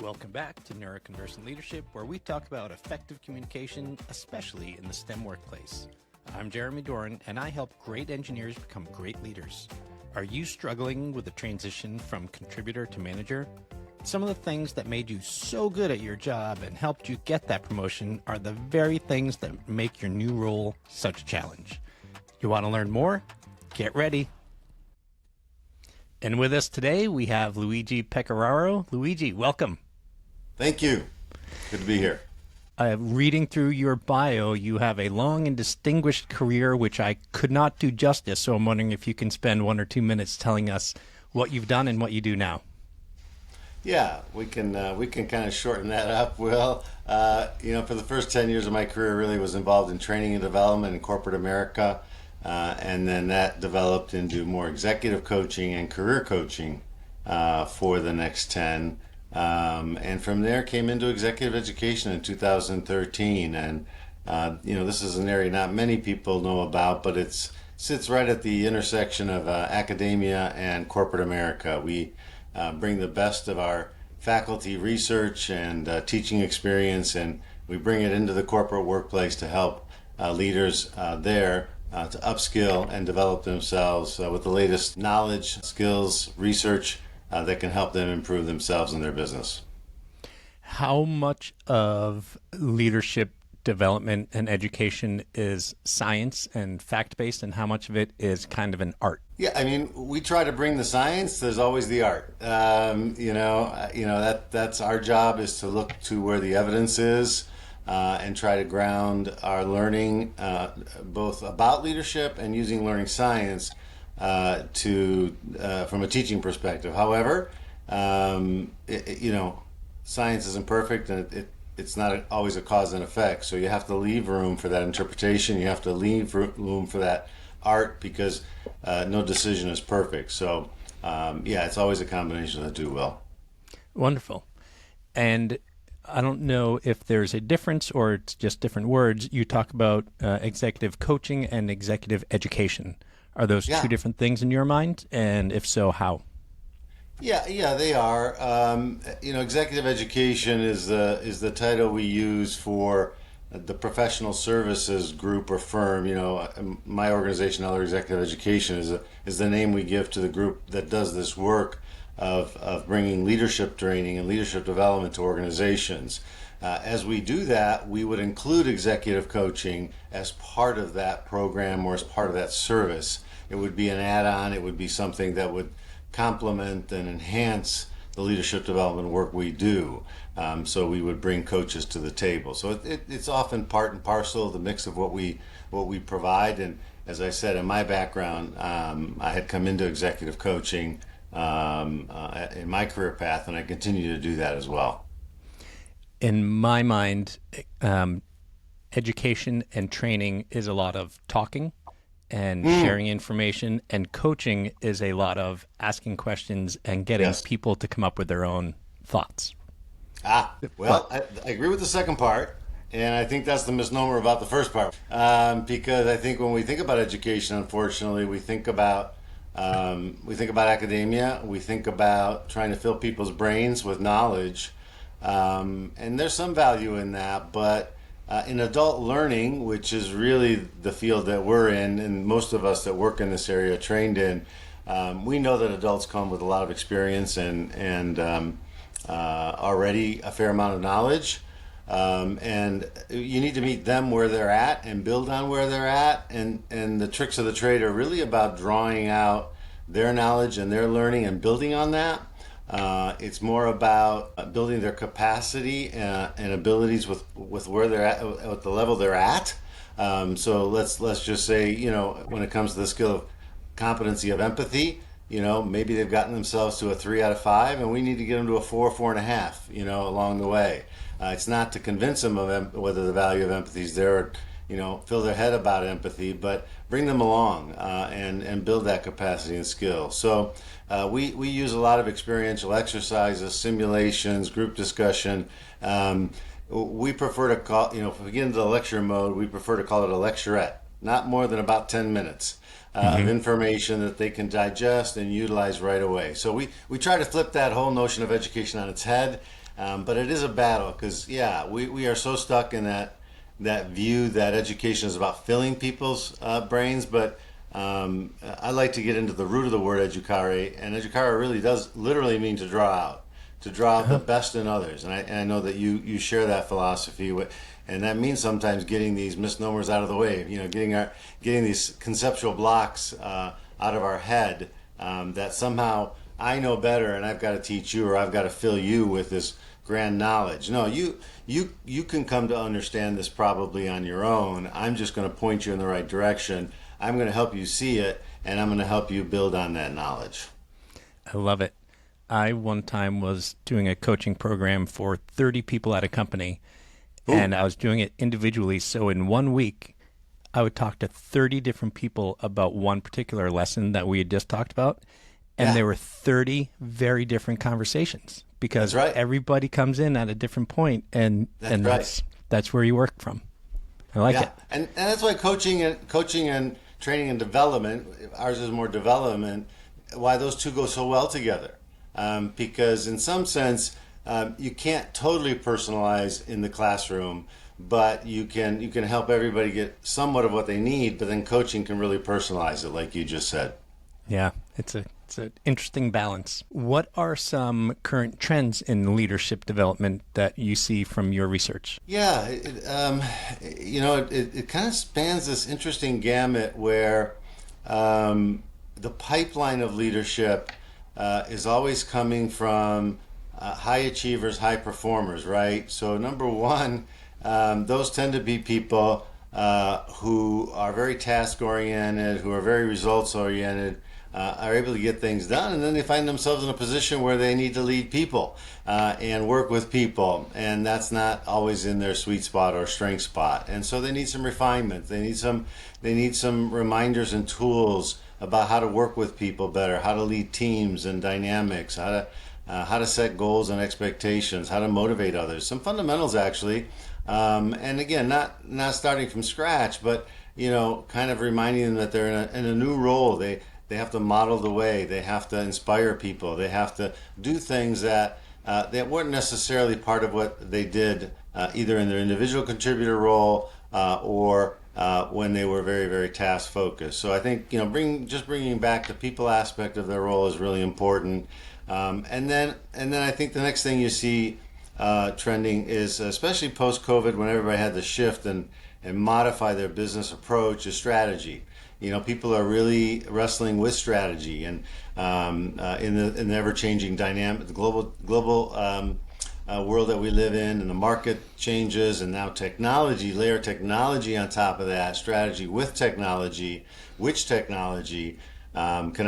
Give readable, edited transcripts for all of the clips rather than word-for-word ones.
Welcome back to Neuroconversant Leadership, where we talk about effective communication, especially in the STEM workplace. I'm Jeremy Doran, and I help great engineers become great leaders. Are you struggling with the transition from contributor to manager? Some of the things that made you so good at your job and helped you get that promotion are the very things that make your new role such a challenge. You want to learn more? Get ready. And with us today, we have Luigi Pecoraro. Luigi, welcome. Thank you. Good to be here. Reading through your bio, you have a long and distinguished career, which I could not do justice. So I'm wondering if you can spend 1 or 2 minutes telling us what you've done and what you do now. Yeah, we can kind of shorten that up. Well, for the first 10 years of my career, really was involved in training and development in corporate America, and then that developed into more executive coaching and career coaching for the next 10. And from there came into executive education in 2013. And, this is an area not many people know about, but it sits right at the intersection of academia and corporate America. We bring the best of our faculty research and teaching experience, and we bring it into the corporate workplace to help leaders there to upskill and develop themselves with the latest knowledge, skills, research that can help them improve themselves and their business. How much of leadership development and education is science and fact-based, and how much of it is kind of an art? Yeah, I mean, we try to bring the science. There's always the art. That's our job, is to look to where the evidence is and try to ground our learning both about leadership and using learning science from a teaching perspective. However, science isn't perfect, and it's not always a cause and effect. So you have to leave room for that interpretation. You have to leave room for that art, because no decision is perfect. So it's always a combination of the two. Well, wonderful. And I don't know if there's a difference or it's just different words. You talk about executive coaching and executive education. Are those two different things in your mind? And if so, how? Yeah, they are. Executive education is the title we use for the professional services group or firm. My organization, Other Executive Education, is the name we give to the group that does this work of bringing leadership training and leadership development to organizations. As we do that, we would include executive coaching as part of that program or as part of that service. It would be an add-on. It would be something that would complement and enhance the leadership development work we do. So we would bring coaches to the table. So it's often part and parcel of the mix of what we provide. And as I said, in my background, I had come into executive coaching in my career path, and I continue to do that as well. In my mind, education and training is a lot of talking and sharing information, and coaching is a lot of asking questions and getting people to come up with their own thoughts. I agree with the second part, and I think that's the misnomer about the first part, because I think when we think about education, unfortunately, we think about academia, we think about trying to fill people's brains with knowledge, and there's some value in that, but in adult learning, which is really the field that we're in, and most of us that work in this area are trained in, we know that adults come with a lot of experience and already a fair amount of knowledge, and you need to meet them where they're at and build on where they're at, and the tricks of the trade are really about drawing out their knowledge and their learning and building on that. It's more about building their capacity and abilities with where they're at the level they're at. So let's just say, when it comes to the skill of competency of empathy, maybe they've gotten themselves to a 3 out of 5, and we need to get them to a 4, 4.5, along the way. It's not to convince them of whether the value of empathy is there, or, fill their head about empathy, but bring them along and build that capacity and skill. So we use a lot of experiential exercises, simulations, group discussion. We prefer to call, if we get into the lecture mode, we prefer to call it a lecturette, not more than about 10 minutes. Of information that they can digest and utilize right away. So we try to flip that whole notion of education on its head But it is a battle because, yeah, we are so stuck in that view that education is about filling people's brains. But I like to get into the root of the word educare, and educare really does literally mean to draw out the best in others. And I know that you share that philosophy with, and that means sometimes getting these misnomers out of the way. Getting these conceptual blocks out of our head, that somehow I know better and I've got to teach you, or I've got to fill you with this grand knowledge. No, you can come to understand this probably on your own. I'm just going to point you in the right direction. I'm going to help you see it, and I'm going to help you build on that knowledge. I love it. I one time was doing a coaching program for 30 people at a company, and I was doing it individually. So in 1 week, I would talk to 30 different people about one particular lesson that we had just talked about. And Yeah. there were 30 very different conversations because That's right. everybody comes in at a different point, and That's right. that's where you work from. I like it. And that's why coaching and training and development, ours is more development, why those two go so well together. Because in some sense, you can't totally personalize in the classroom, but you can help everybody get somewhat of what they need. But then coaching can really personalize it, like you just said. Yeah, it's an interesting balance. What are some current trends in leadership development that you see from your research? Yeah, it kind of spans this interesting gamut where the pipeline of leadership is always coming from high achievers, high performers, right? So number one, those tend to be people who are very task oriented, who are very results oriented, are able to get things done, and then they find themselves in a position where they need to lead people and work with people, and that's not always in their sweet spot or strength spot, and so they need some refinement. They need some reminders and tools about how to work with people better, how to lead teams and dynamics, how to set goals and expectations, how to motivate others. Some fundamentals actually, and again, not starting from scratch, but kind of reminding them that they're in a new role. They have to model the way. They have to inspire people. They have to do things that weren't necessarily part of what they did either in their individual contributor role or when they were very, very task focused. So I think bringing back the people aspect of their role is really important. And then I think the next thing you see trending is, especially post COVID, when everybody had to shift and modify their business approach, is strategy. People are really wrestling with strategy, and in the ever-changing dynamic, the global world that we live in, and the market changes, and now technology, layer technology on top of that, strategy with technology. Which technology can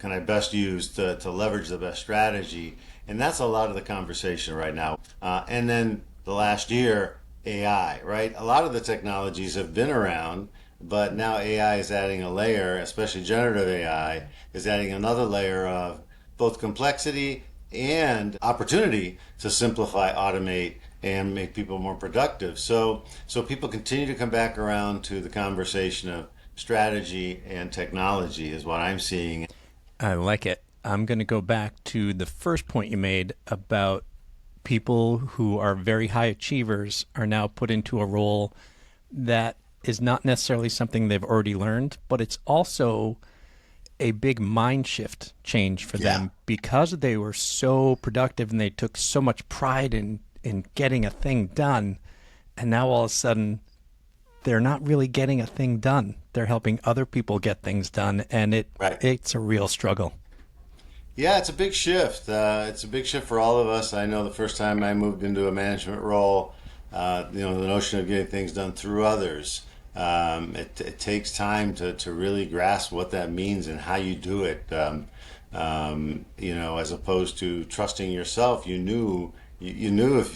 I best use to leverage the best strategy? And that's a lot of the conversation right now. And then the last year, AI, right? A lot of the technologies have been around, but now AI is adding a layer, especially generative AI, is adding another layer of both complexity and opportunity to simplify, automate, and make people more productive. So people continue to come back around to the conversation of strategy and technology is what I'm seeing. I like it. I'm going to go back to the first point you made about people who are very high achievers are now put into a role that is not necessarily something they've already learned, but it's also a big mind shift change for them because they were so productive and they took so much pride in getting a thing done. And now all of a sudden, they're not really getting a thing done. They're helping other people get things done, and it's a real struggle. Yeah, it's a big shift. It's a big shift for all of us. I know the first time I moved into a management role, the notion of getting things done through others. It takes time to really grasp what that means and how you do it. As opposed to trusting yourself, you knew if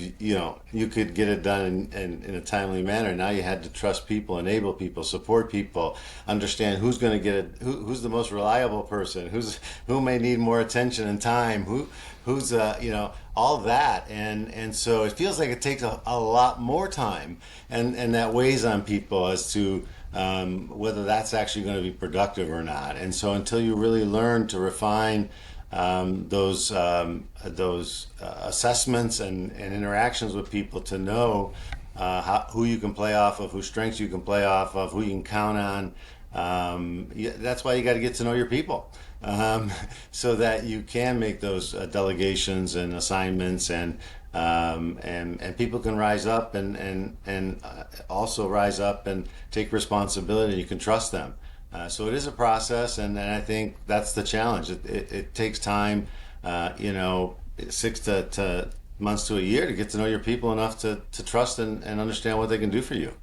you could get it done in a timely manner. Now you had to trust people, enable people, support people, understand who's going to get it, who's the most reliable person, who may need more attention and time, who's all that, and so it feels like it takes a lot more time, and that weighs on people as to whether that's actually going to be productive or not. And so until you really learn to refine those assessments and interactions with people to know who you can play off of, whose strengths you can play off of, who you can count on. That's why you got to get to know your people, so that you can make those delegations and assignments, and people can rise up and also rise up and take responsibility. You can trust them. So it is a process, and I think that's the challenge. It takes time, 6 to months to a year to get to know your people enough to trust and understand what they can do for you.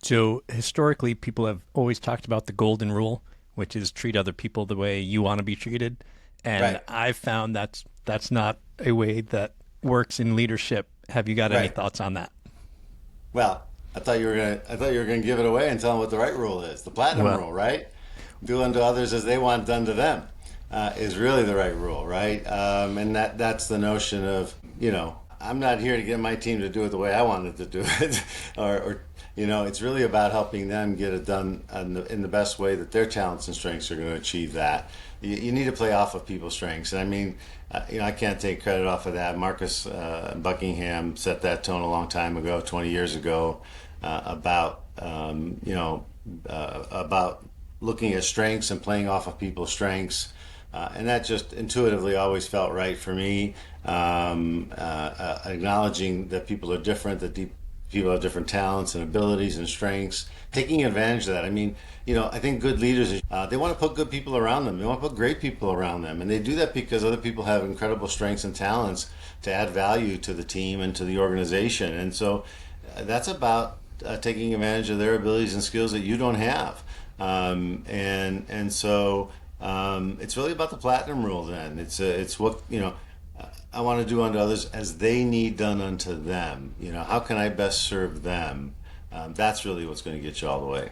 So historically, people have always talked about the golden rule, which is treat other people the way you want to be treated. And Right. I've found that's not a way that works in leadership. Have you got any Right. thoughts on that? Well, I thought you were gonna give it away and tell them what the right rule is. The platinum Well, rule, right? Do unto others as they want done to them, is really the right rule, right? And that's the notion of, I'm not here to get my team to do it the way I wanted to do it, or it's really about helping them get it done in the best way that their talents and strengths are going to achieve that. You need to play off of people's strengths, and I mean, I can't take credit off of that. Marcus Buckingham set that tone a long time ago, 20 years ago, about looking at strengths and playing off of people's strengths. And that just intuitively always felt right for me. Acknowledging that people are different, that people have different talents and abilities and strengths, taking advantage of that. I mean, I think good leaders, they want to put good people around them. They want to put great people around them. And they do that because other people have incredible strengths and talents to add value to the team and to the organization. And so that's about taking advantage of their abilities and skills that you don't have. So it's really about the platinum rule. Then it's what I want to do unto others as they need done unto them. How can I best serve them? That's really what's going to get you all the way.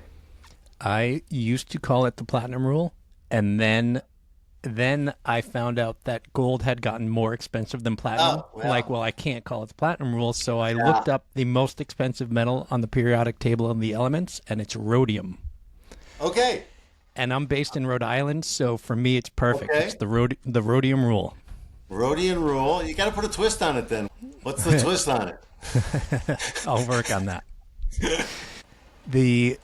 I used to call it the platinum rule, and then I found out that gold had gotten more expensive than platinum. Oh Like, well, well, I can't call it the platinum rule, so I yeah. looked up the most expensive metal on the periodic table of the elements, and it's rhodium. Okay, And I'm based in Rhode Island, so for me, it's perfect. It's okay. the rhodium rule. Rhodian rule. You got to put a twist on it. Then what's the twist on it? I'll work on that. The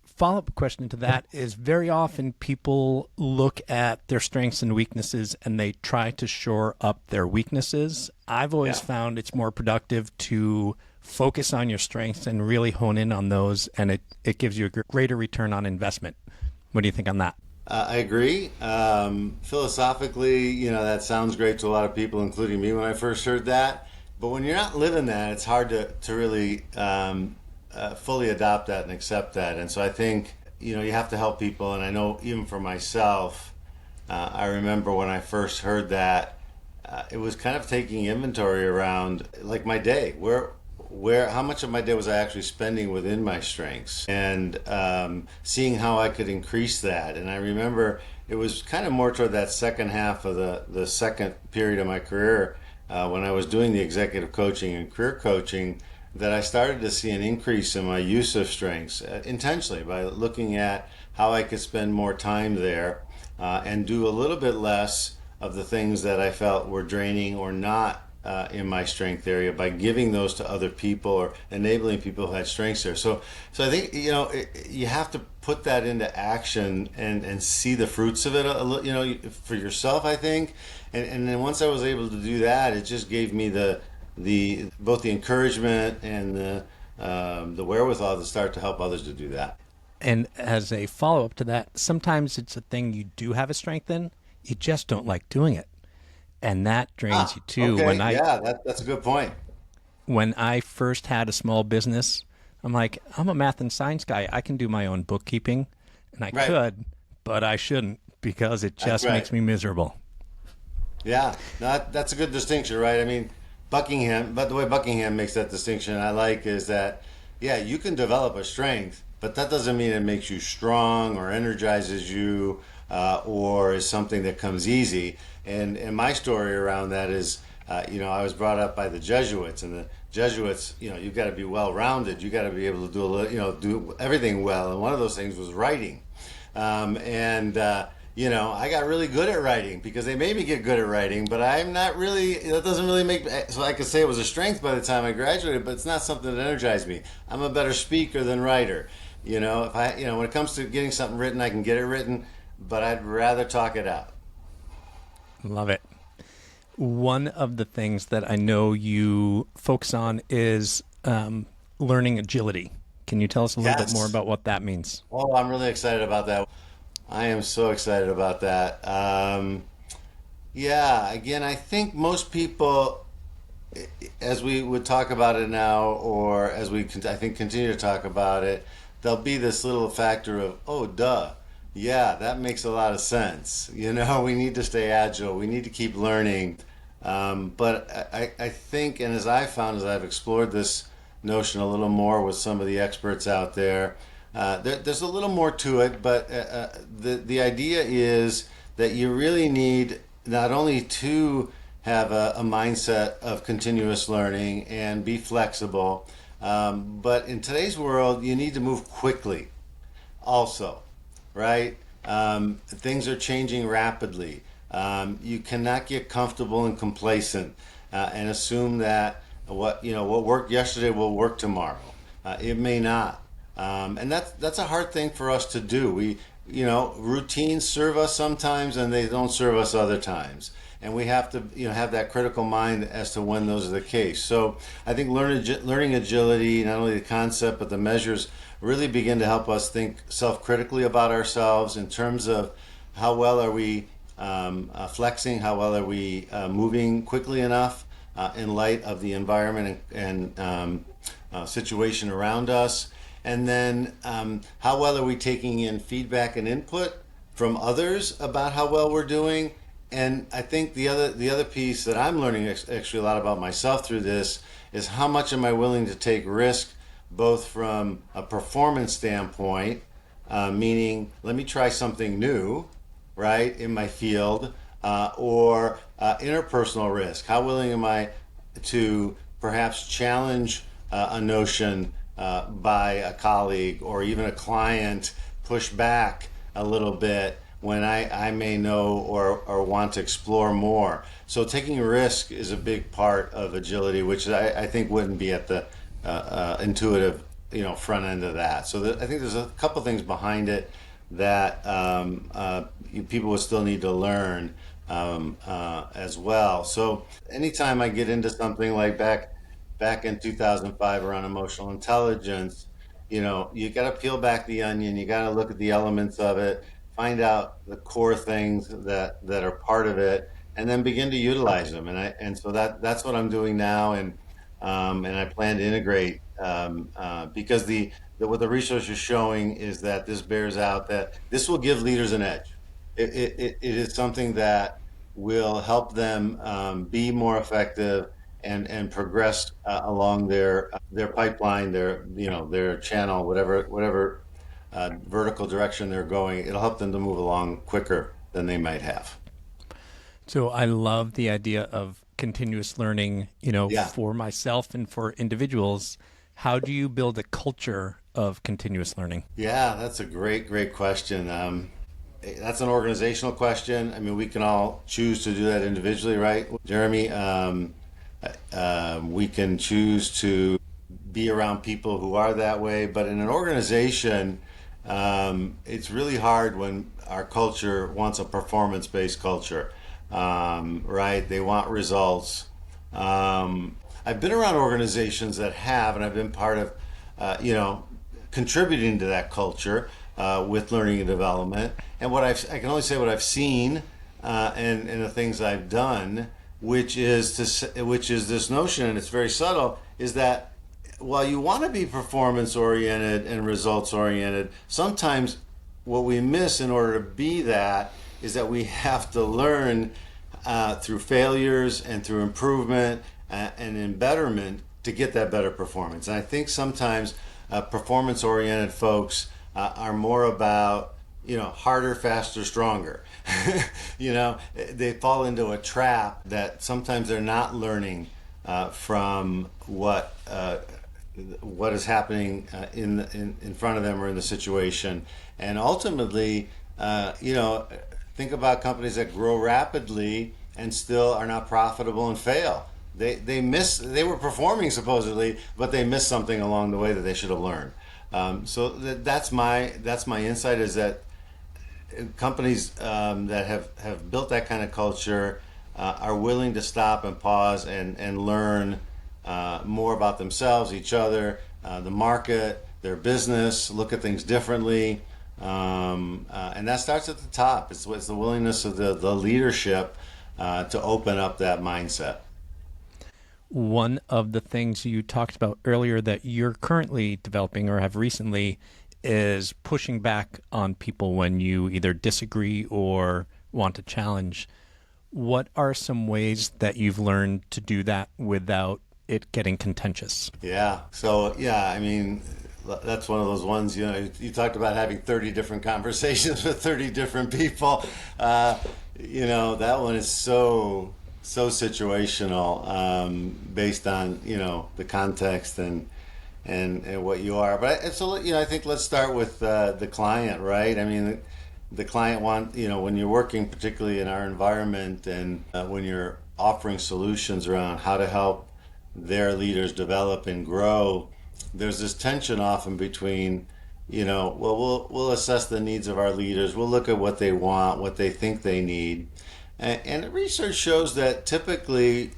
follow-up question to that is very often people look at their strengths and weaknesses and they try to shore up their weaknesses. I've always Yeah. found it's more productive to focus on your strengths and really hone in on those, and it gives you a greater return on investment. What do you think on that? I agree. Philosophically, that sounds great to a lot of people, including me when I first heard that. But when you're not living that, it's hard to really fully adopt that and accept that. And so I think, you have to help people. And I know even for myself, I remember when I first heard that, it was kind of taking inventory around like my day. How much of my day was I actually spending within my strengths, and seeing how I could increase that. And I remember it was kind of more toward that second half of the second period of my career, when I was doing the executive coaching and career coaching, that I started to see an increase in my use of strengths, intentionally, by looking at how I could spend more time there, and do a little bit less of the things that I felt were draining or not in my strength area, by giving those to other people or enabling people who had strengths there. So I think you have to put that into action and see the fruits of it for yourself. I think, and then once I was able to do that, it just gave me the both the encouragement and the wherewithal to start to help others to do that. And as a follow-up to that, sometimes it's a thing you do have a strength in, you just don't like doing it. And that drains you too. Okay, yeah, that's a good point. When I first had a small business, I'm like, I'm a math and science guy. I can do my own bookkeeping, and I Right, could, but I shouldn't because it that's just right. makes me miserable. Yeah, no, that's a good distinction, right? I mean, but the way Buckingham makes that distinction, I like, is that, yeah, you can develop a strength, but that doesn't mean it makes you strong or energizes you, or is something that comes easy. And my story around that is, I was brought up by the Jesuits, and the Jesuits, you've got to be well-rounded. You got to be able to do do everything well. And one of those things was writing. And I got really good at writing because they made me get good at writing, but I'm not really, that doesn't really make, so I could say it was a strength by the time I graduated, but it's not something that energized me. I'm a better speaker than writer. If I, when it comes to getting something written, I can get it written, but I'd rather talk it out. Love it. One of the things that I know you focus on is learning agility. Can you tell us a little bit more Yes. about what that means? Oh, I'm really excited about that. I am so excited about that. Yeah, again, I think most people, as we would talk about it now, or as I think, continue to talk about it, there'll be this little factor of, oh, duh. Yeah, that makes a lot of sense. We need to stay agile. We need to keep learning. But I think, and as I found, as I've explored this notion a little more with some of the experts out there, there's a little more to it. But the idea is that you really need not only to have a mindset of continuous learning and be flexible, but in today's world, you need to move quickly also, right? Things are changing rapidly. You cannot get comfortable and complacent and assume that what worked yesterday will work tomorrow. It may not, and that's a hard thing for us to do. Routines serve us sometimes, and they don't serve us other times. And we have to have that critical mind as to when those are the case. So I think learning agility, not only the concept but the measures, really begin to help us think self-critically about ourselves in terms of how well are we flexing, how well are we moving quickly enough in light of the environment and situation around us, and then how well are we taking in feedback and input from others about how well we're doing. And I think the other piece that I'm learning actually a lot about myself through this is how much am I willing to take risk, both from a performance standpoint, meaning let me try something new, right, in my field, or interpersonal risk. How willing am I to perhaps challenge a notion by a colleague or even a client, push back a little bit when I may know or want to explore more. So taking a risk is a big part of agility, which I think wouldn't be at the intuitive front end of that. So I think there's a couple things behind it that people would still need to learn as well. So anytime I get into something like back in 2005 around emotional intelligence, you got to peel back the onion. You got to look at the elements of it, find out the core things that are part of it, and then begin to utilize them. And so that's what I'm doing now, and I plan to integrate because what the research is showing is that this bears out that this will give leaders an edge. It is something that will help them be more effective and progress along their pipeline, their channel, whatever vertical direction they're going. It'll help them to move along quicker than they might have. So I love the idea of continuous learning, Yeah. for myself and for individuals. How do you build a culture of continuous learning? Yeah, that's a great question. That's an organizational question. I mean, we can all choose to do that individually, right, Jeremy? We can choose to be around people who are that way, but in an organization, it's really hard when our culture wants a performance-based culture, right? They want results. I've been around organizations that have, and I've been part of, contributing to that culture with learning and development. And I can only say what I've seen and the things I've done, which is this notion, and it's very subtle, is that while you want to be performance oriented and results oriented, sometimes what we miss in order to be that is that we have to learn through failures and through improvement and in betterment to get that better performance. And I think sometimes performance oriented folks are more about harder, faster, stronger. They fall into a trap that sometimes they're not learning from what is happening in front of them or in the situation, and ultimately, think about companies that grow rapidly and still are not profitable and fail. They were performing supposedly, but they missed something along the way that they should have learned. That's my insight, is that companies that have built that kind of culture are willing to stop and pause and learn more about themselves, each other, the market, their business, look at things differently. And that starts at the top. It's the willingness of the leadership to open up that mindset. One of the things you talked about earlier that you're currently developing or have recently is pushing back on people when you either disagree or want to challenge. What are some ways that you've learned to do that without it getting contentious? Yeah. So, yeah, I mean, that's one of those ones, you talked about having 30 different conversations with 30 different people. That one is so situational, based on, the context and what you are. But I think let's start with the client, right? I mean, the client when you're working particularly in our environment, and when you're offering solutions around how to help their leaders develop and grow, there's this tension often between, well, we'll assess the needs of our leaders, we'll look at what they want, what they think they need, and research shows that typically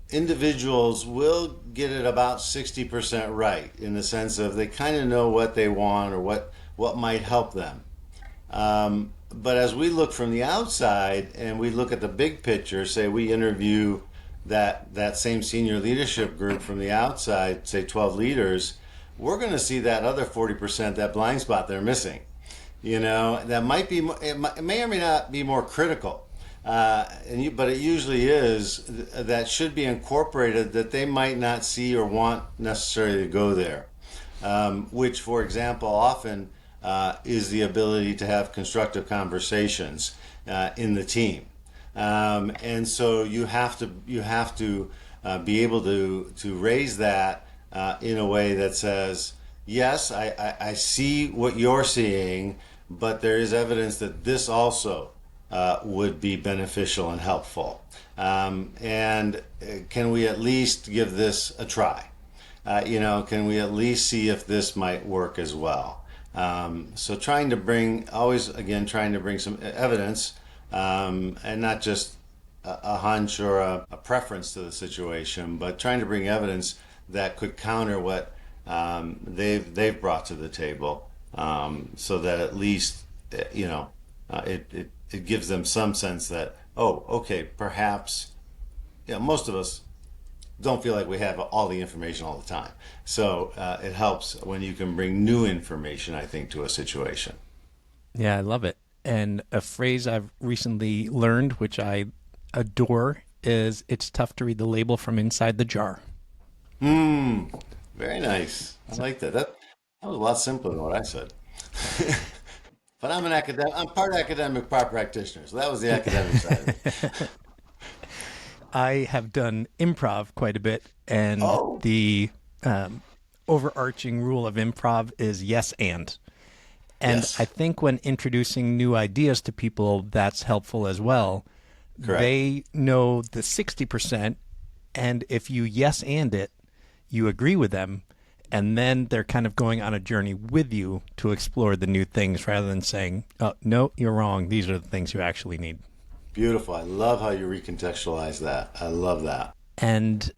individuals will get it about 60% right, in the sense of they kind of know what they want or what might help them. But as we look from the outside and we look at the big picture, say we interview that same senior leadership group from the outside, say 12 leaders, we're going to see that other 40%, that blind spot they're missing. That might be, it may or may not be more critical. But it usually is, that should be incorporated, that they might not see or want necessarily to go there. Which, for example, often is the ability to have constructive conversations in the team. And so you have to be able to raise that in a way that says, yes, I see what you're seeing, but there is evidence that this also would be beneficial and helpful. And can we at least give this a try? Can we at least see if this might work as well? So trying to bring some evidence, and not just a hunch or a preference to the situation, but trying to bring evidence that could counter what they've brought to the table, so that at least it gives them some sense that, oh, okay, perhaps, most of us don't feel like we have all the information all the time. So it helps when you can bring new information, I think, to a situation. Yeah, I love it. And a phrase I've recently learned, which I adore, is it's tough to read the label from inside the jar. Very nice. I like that. That was a lot simpler than what I said. But I'm an academic. I'm part academic, part practitioner. So that was the academic side of it. I have done improv quite a bit, and Oh, the overarching rule of improv is yes and. And I yes, think when introducing new ideas to people, that's helpful as well. correct. They know the 60%, and if you yes and it, you agree with them, and then they're kind of going on a journey with you to explore the new things rather than saying, oh, no, you're wrong. These are the things you actually need. Beautiful. I love how you recontextualize that. I love that. And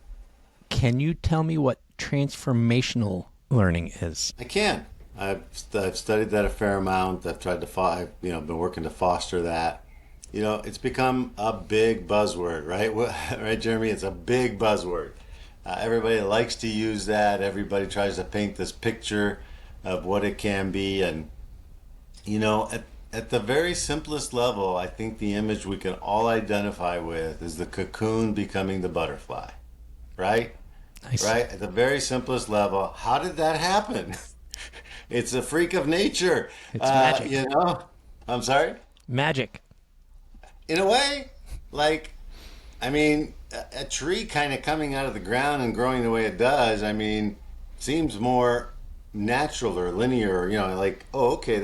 can you tell me what transformational learning is? I can. I've studied that a fair amount. I've tried to I've been working to foster that. It's become a big buzzword, right? Right, Jeremy? It's a big buzzword. Everybody likes to use that. Everybody tries to paint this picture of what it can be. And, at the very simplest level, I think the image we can all identify with is the cocoon becoming the butterfly, right? Nice. Right? At the very simplest level, how did that happen? It's a freak of nature. It's magic. I'm sorry? Magic. In a way, like, I mean, a tree kind of coming out of the ground and growing the way it does, I mean, seems more natural or linear, like, oh, okay,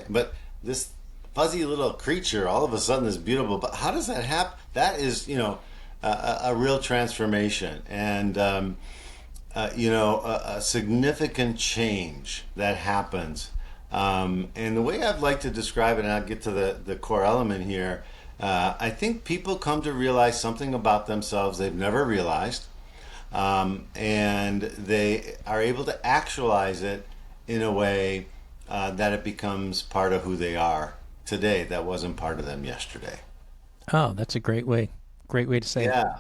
but this fuzzy little creature all of a sudden is beautiful. But how does that happen? That is, a real transformation, and a significant change that happens. And the way I'd like to describe it, and I'll get to the core element here, I think people come to realize something about themselves they've never realized, and they are able to actualize it in a way that it becomes part of who they are today that wasn't part of them yesterday. Oh, that's a great way to say it. Yeah.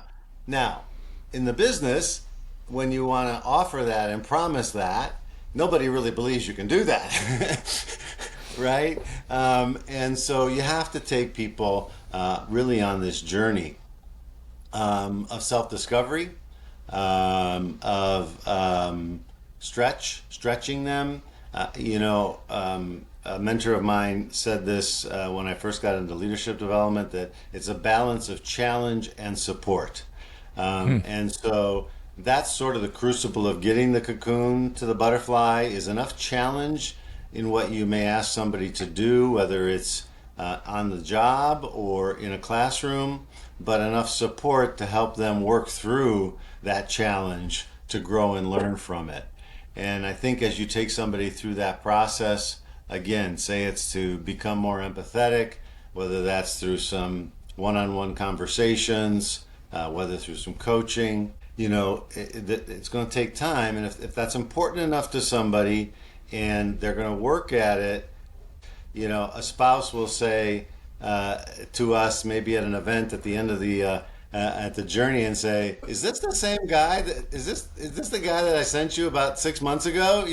Now, in the business, when you want to offer that and promise that, nobody really believes you can do that. Right? And so you have to take people really on this journey of self discovery, of stretching them. A mentor of mine said this when I first got into leadership development, that it's a balance of challenge and support. And so that's sort of the crucible of getting the cocoon to the butterfly, is enough challenge in what you may ask somebody to do, whether it's on the job or in a classroom, but enough support to help them work through that challenge to grow and learn from it. And I think as you take somebody through that process, again, say it's to become more empathetic, whether that's through some one-on-one conversations, whether through some coaching, it's going to take time. And if that's important enough to somebody and they're going to work at it, a spouse will say to us, maybe at an event at the end of the at the journey, and say, "Is this the same guy? Is this the guy that I sent you about 6 months ago?"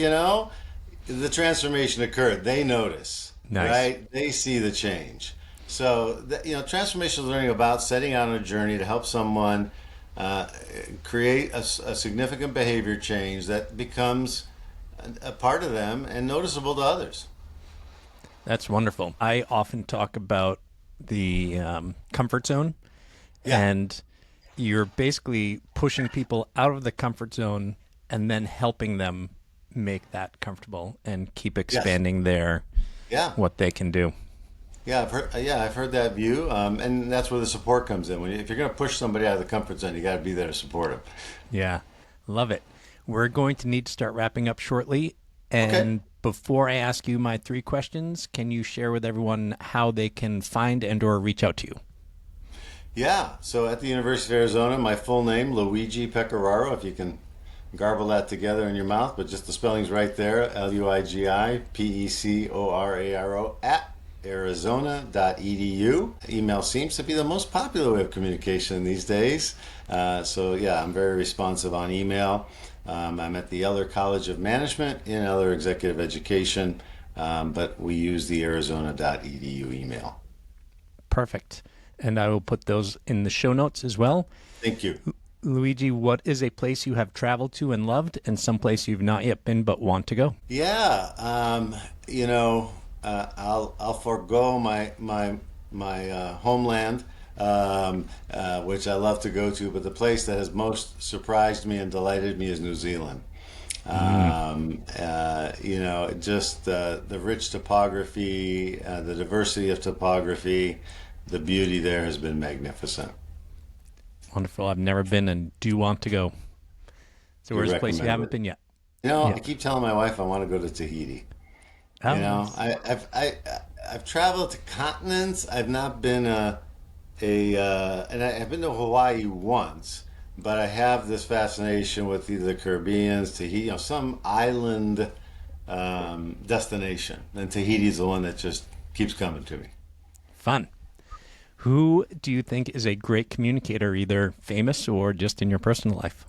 The transformation occurred. They notice, Nice. right? They see the change. So, transformational learning about setting out on a journey to help someone create a significant behavior change that becomes a part of them and noticeable to others. That's wonderful. I often talk about the comfort zone, Yeah. and you're basically pushing people out of the comfort zone and then helping them make that comfortable and keep Yes. expanding their Yeah. what they can do. Yeah, I've heard that view, and that's where the support comes in. If you're going to push somebody out of the comfort zone, you got to be there to support them. Yeah, love it. We're going to need to start wrapping up shortly. Okay. And before I ask you my 3 questions, can you share with everyone how they can find and or reach out to you? Yeah. So at the University of Arizona, my full name, Luigi Pecoraro, if you can garble that together in your mouth, but just the spelling's right there, LuigiPecoraro at arizona.edu. Email seems to be the most popular way of communication these days. So yeah, I'm very responsive on email. I'm at the Eller College of Management in Eller Executive Education, but we use the arizona.edu email. Perfect. And I will put those in the show notes as well. Thank you. Luigi, what is a place you have traveled to and loved, and some place you've not yet been but want to go? Yeah, I'll forego my homeland, which I love to go to, but the place that has most surprised me and delighted me is New Zealand. Just the rich topography, the diversity of topography, the beauty there has been magnificent. Wonderful. I've never been and do want to go. So where's the place you recommend haven't it. been yet? I keep telling my wife I want to go to Tahiti. Oh, I've traveled to continents. I've not been and I've been to Hawaii once, but I have this fascination with either the Caribbean, Tahiti, some island destination, and Tahiti is the one that just keeps coming to me. fun. Who do you think is a great communicator, either famous or just in your personal life?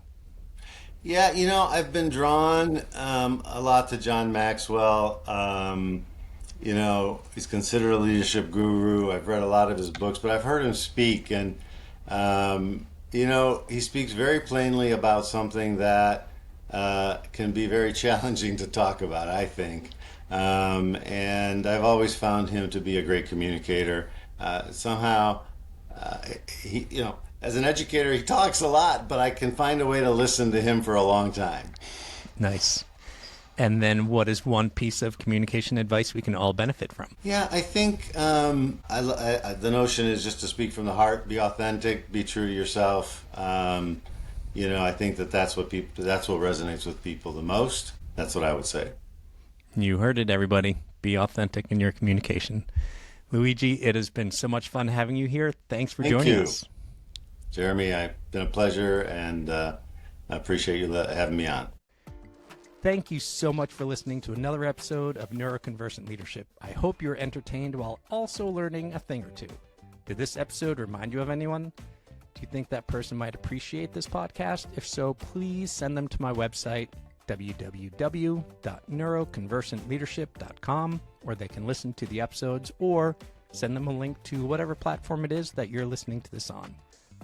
Yeah, I've been drawn a lot to John Maxwell. He's considered a leadership guru. I've read a lot of his books, but I've heard him speak, and he speaks very plainly about something that can be very challenging to talk about, I think. And I've always found him to be a great communicator. Somehow, he, as an educator, he talks a lot, but I can find a way to listen to him for a long time. Nice. And then what is one piece of communication advice we can all benefit from? Yeah, I think the notion is just to speak from the heart, be authentic, be true to yourself. I think that's what resonates with people the most. That's what I would say. You heard it, everybody. Be authentic in your communication. Luigi, it has been so much fun having you here. Thanks for joining us. Jeremy, it's been a pleasure, and I appreciate you having me on. Thank you so much for listening to another episode of Neuroconversant Leadership. I hope you're entertained while also learning a thing or two. Did this episode remind you of anyone? Do you think that person might appreciate this podcast? If so, please send them to my website, www.neuroconversantleadership.com, where they can listen to the episodes, or send them a link to whatever platform it is that you're listening to this on.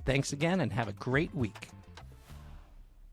Thanks again, and have a great week.